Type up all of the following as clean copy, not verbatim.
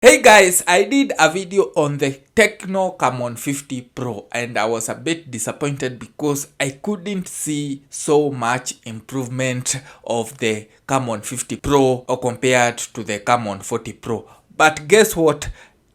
Hey guys, I did a video on the Tecno Camon 50 Pro and I was a bit disappointed because I couldn't see so much improvement of the Camon 50 Pro or compared to the Camon 40 Pro. But guess what?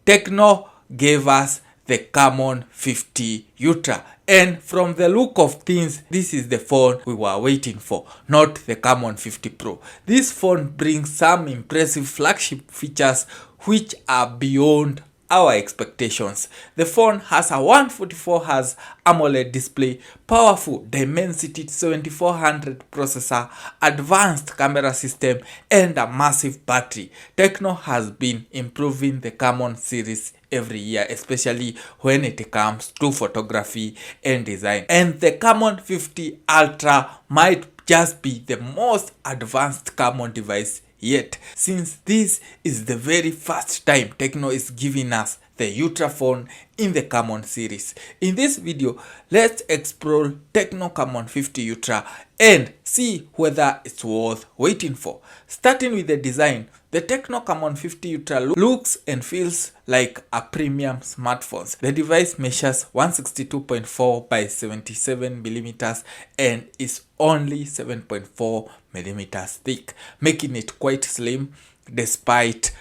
Tecno gave us the Camon 50 Ultra, and from the look of things, this is the phone we were waiting for, not the Camon 50 Pro. This phone brings some impressive flagship features which are beyond our expectations. The phone has a 144Hz AMOLED display, powerful Dimensity 7400 processor, advanced camera system, and a massive battery. Tecno has been improving the Camon series every year, especially when it comes to photography and design. And the Camon 50 Ultra might just be the most advanced Camon device yet, since this is the very first time Tecno is giving us the Ultra phone in the Camon series. In this video, let's explore Tecno Camon 50 Ultra and see whether it's worth waiting for. Starting with the design, the Tecno Camon 50 Ultra looks and feels like a premium smartphone. The device measures 162.4 by 77 millimeters and is only 7.4 millimeters thick, making it quite slim despite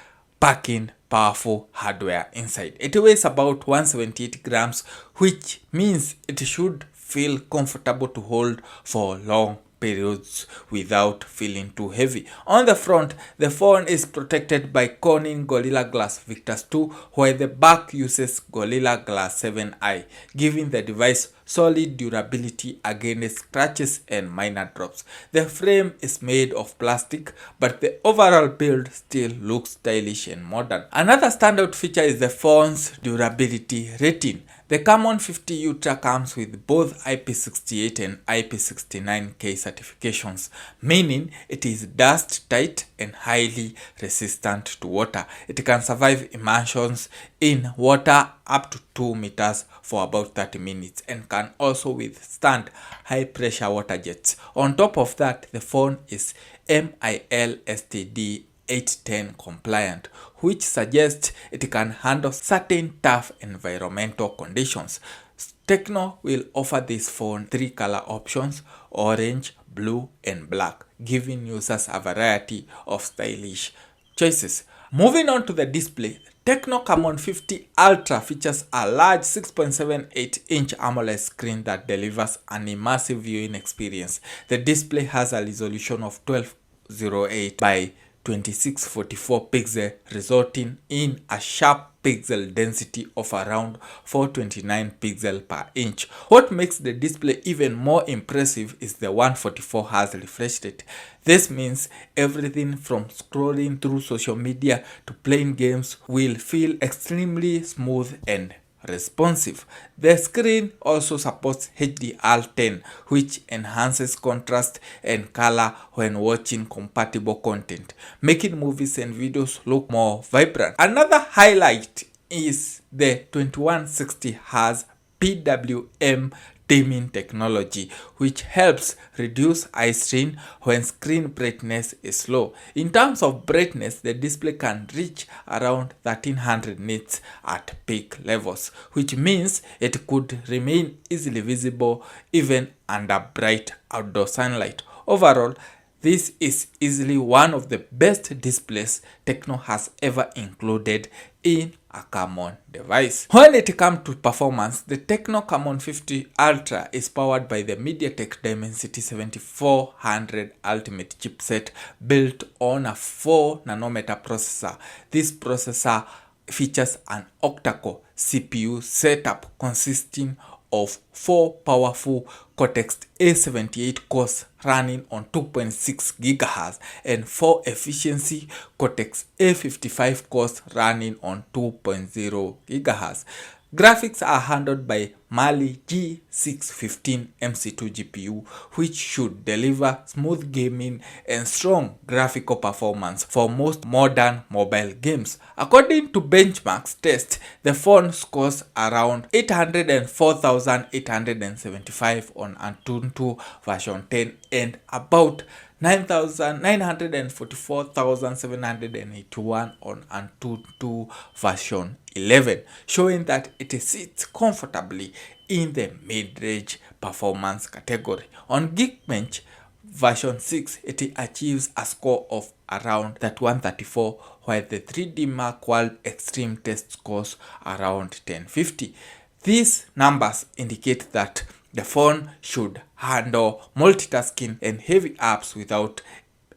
packing powerful hardware inside. It weighs about 178 grams, which means it should feel comfortable to hold for long periods without feeling too heavy. On the front, the phone is protected by Corning Gorilla Glass Victus 2, while the back uses Gorilla Glass 7i, giving the device solid durability against scratches and minor drops. The frame is made of plastic, but the overall build still looks stylish and modern. Another standout feature is the phone's durability rating. The Camon 50 Ultra comes with both IP68 and IP69K certifications, meaning it is dust tight and highly resistant to water. It can survive immersions in water up to 2 meters for about 30 minutes and can also withstand high pressure water jets. On top of that, the phone is MIL-STD 810 compliant, which suggests it can handle certain tough environmental conditions. Tecno will offer this phone 3 color options: orange, blue, and black, giving users a variety of stylish choices. Moving on to the display, Tecno Camon 50 Ultra features a large 6.78-inch AMOLED screen that delivers an immersive viewing experience. The display has a resolution of 1208 by 2644 pixel, resulting in a sharp pixel density of around 429 pixel per inch. What makes the display even more impressive is the 144Hz refresh rate. This means everything from scrolling through social media to playing games will feel extremely smooth and responsive. The screen also supports HDR10, which enhances contrast and color when watching compatible content, making movies and videos look more vibrant. Another highlight is the 2160Hz PWM dimming technology, which helps reduce eye strain when screen brightness is low. In terms of brightness, the display can reach around 1300 nits at peak levels, which means it could remain easily visible even under bright outdoor sunlight. Overall, this is easily one of the best displays Tecno has ever included in a Camon device. When it comes to performance, the Tecno Camon 50 Ultra is powered by the MediaTek Dimensity 7400 Ultimate chipset built on a 4nm processor. This processor features an octa-core CPU setup consisting of 4 powerful Cortex A78 cores running on 2.6 GHz and 4 efficiency Cortex A55 cores running on 2.0 GHz. Graphics are handled by Mali G615 MC2 GPU, which should deliver smooth gaming and strong graphical performance for most modern mobile games. According to benchmarks test, the phone scores around 804,875 on Antutu version 10 and about 944,781 on Antutu version 11, showing that it sits comfortably in the mid-range performance category. On Geekbench version 6, it achieves a score of around that 134, while the 3D Mark World Extreme test scores around 1050. These numbers indicate that the phone should handle multitasking and heavy apps without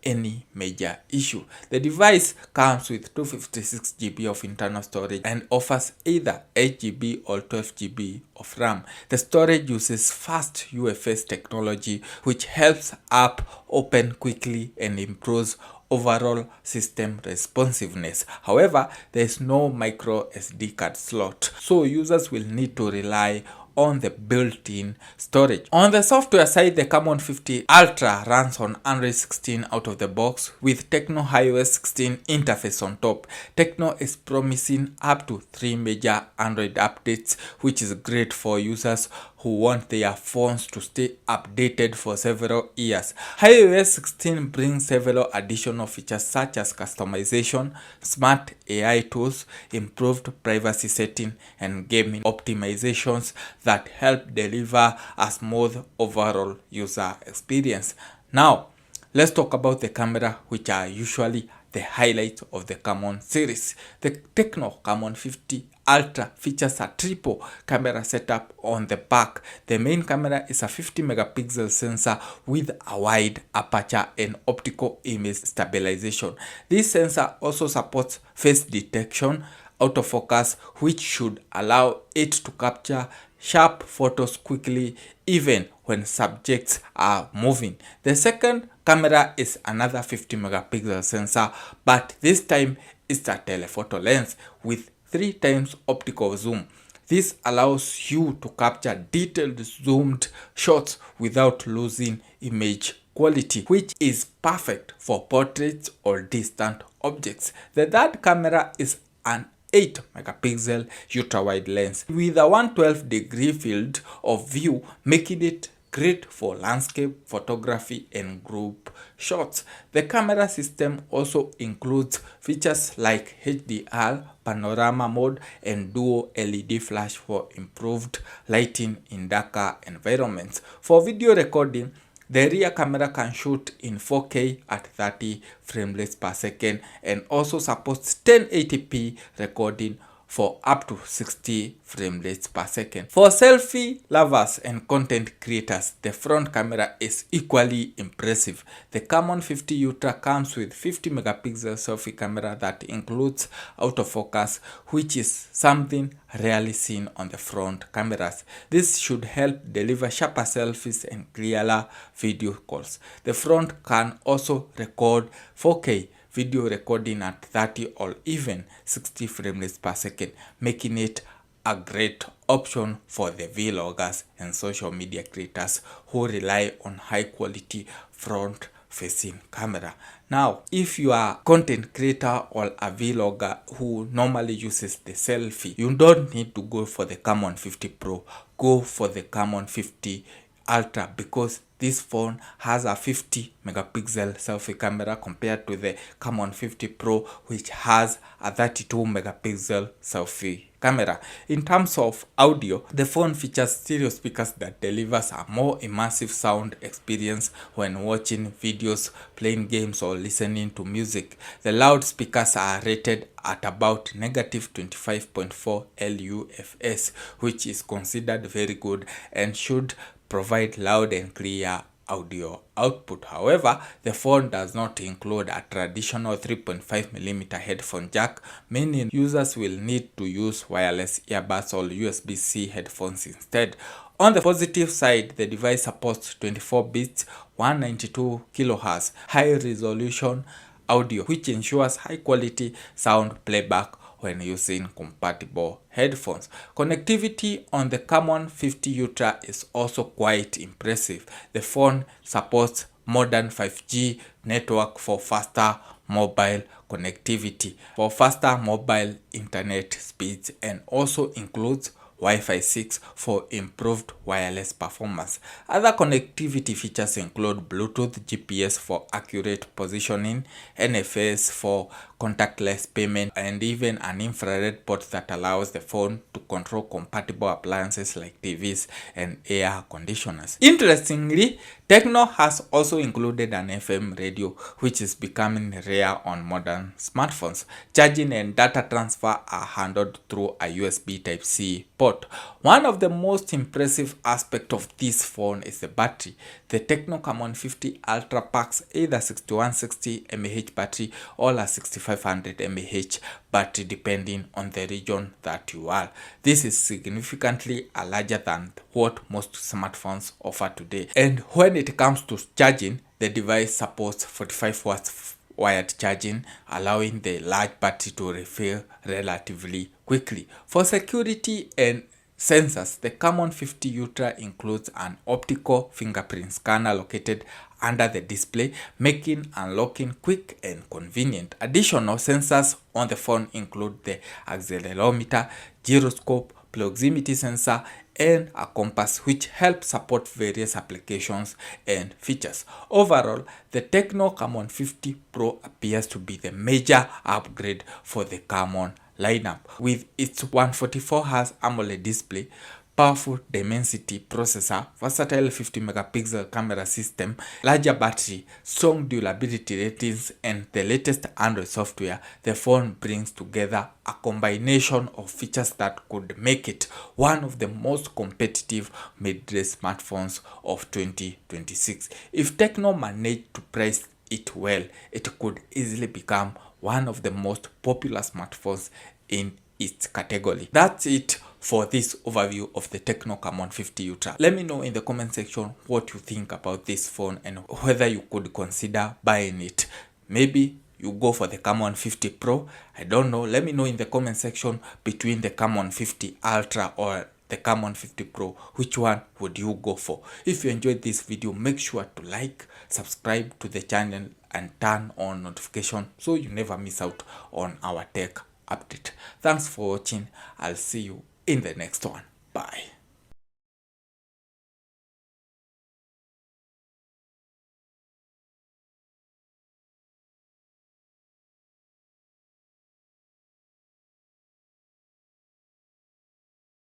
any major issue. The device comes with 256 GB of internal storage and offers either 8 GB or 12 GB of RAM. The storage uses fast UFS technology, which helps app open quickly and improves overall system responsiveness. However, there is no micro SD card slot, so users will need to rely on the built-in storage. On the software side, the Camon 50 Ultra runs on Android 16 out of the box with Tecno iOS 16 interface on top. Tecno is promising up to 3 major Android updates, which is great for users who want their phones to stay updated for several years. iOS 16 brings several additional features such as customization, smart AI tools, improved privacy setting, and gaming optimizations that help deliver a smooth overall user experience. Now, let's talk about the camera, which are usually the highlight of the Camon series. The Tecno Camon 50 Ultra features a triple camera setup on the back. The main camera is a 50 megapixel sensor with a wide aperture and optical image stabilization. This sensor also supports face detection, autofocus, which should allow it to capture sharp photos quickly even when subjects are moving. The second camera is another 50 megapixel sensor, but this time it's a telephoto lens with 3 times optical zoom. This allows you to capture detailed zoomed shots without losing image quality, which is perfect for portraits or distant objects. The third camera is an 8 megapixel ultra-wide lens with a 112-degree field of view, making it great for landscape photography and group shots. The camera system also includes features like HDR, panorama mode, and dual LED flash for improved lighting in darker environments. For video recording, the rear camera can shoot in 4K at 30 frames per second and also supports 1080p recording for up to 60 frames per second. For selfie lovers and content creators, the front camera is equally impressive. The Camon 50 Ultra comes with 50 megapixel selfie camera that includes autofocus, which is something rarely seen on the front cameras. This should help deliver sharper selfies and clearer video calls. The front can also record 4K video recording at 30 or even 60 frames per second, making it a great option for the vloggers and social media creators who rely on high quality front facing camera. Now, if you are a content creator or a vlogger who normally uses the selfie, you don't need to go for the Camon 50 Pro. Go for the Camon 50 Ultra because this phone has a 50 megapixel selfie camera compared to the Camon 50 Pro, which has a 32 megapixel selfie camera. In terms of audio, the phone features stereo speakers that delivers a more immersive sound experience when watching videos, playing games, or listening to music. The loudspeakers are rated at about -25.4 LUFS, which is considered very good and should provide loud and clear audio output. However, the phone does not include a traditional 3.5mm headphone jack, meaning users will need to use wireless earbuds or USB-C headphones instead. On the positive side, the device supports 24 bits, 192 kHz high resolution audio, which ensures high quality sound playback when using compatible headphones. Connectivity on the Camon 50 Ultra is also quite impressive. The phone supports modern 5G network for faster mobile connectivity, for faster mobile internet speeds, and also includes Wi-Fi 6 for improved wireless performance. Other connectivity features include Bluetooth, GPS for accurate positioning, NFS for contactless payment, and even an infrared port that allows the phone to control compatible appliances like TVs and air conditioners. Interestingly, Tecno has also included an FM radio, which is becoming rare on modern smartphones. Charging and data transfer are handled through a USB Type-C port. One of the most impressive aspects of this phone is the battery. The Tecno Camon 50 Ultra packs either 6160 mAh battery or a 6500 mAh battery depending on the region that you are. This is significantly larger than what most smartphones offer today. And when it comes to charging, the device supports 45 watts wired charging, allowing the large battery to refill relatively quickly. For security and sensors, the Camon 50 Ultra includes an optical fingerprint scanner located under the display, making unlocking quick and convenient. Additional sensors on the phone include the accelerometer, gyroscope, proximity sensor, and a compass, which help support various applications and features. Overall, the Tecno Camon 50 Pro appears to be the major upgrade for the Camon lineup. With its 144Hz AMOLED display, powerful Dimensity processor, versatile 50 megapixel camera system, larger battery, strong durability ratings, and the latest Android software, the phone brings together a combination of features that could make it one of the most competitive mid-range smartphones of 2026. If Tecno managed to price it well, it could easily become one of the most popular smartphones in its category. That's it for this overview of the Tecno Camon 50 Ultra. Let me know in the comment section what you think about this phone and whether you could consider buying it. Maybe you go for the Camon 50 Pro. I don't know. Let me know in the comment section between the Camon 50 Ultra or the Camon 50 Pro. Which one would you go for? If you enjoyed this video, make sure to like, subscribe to the channel, and turn on notification so you never miss out on our tech update. Thanks for watching. I'll see you in the next one. Bye.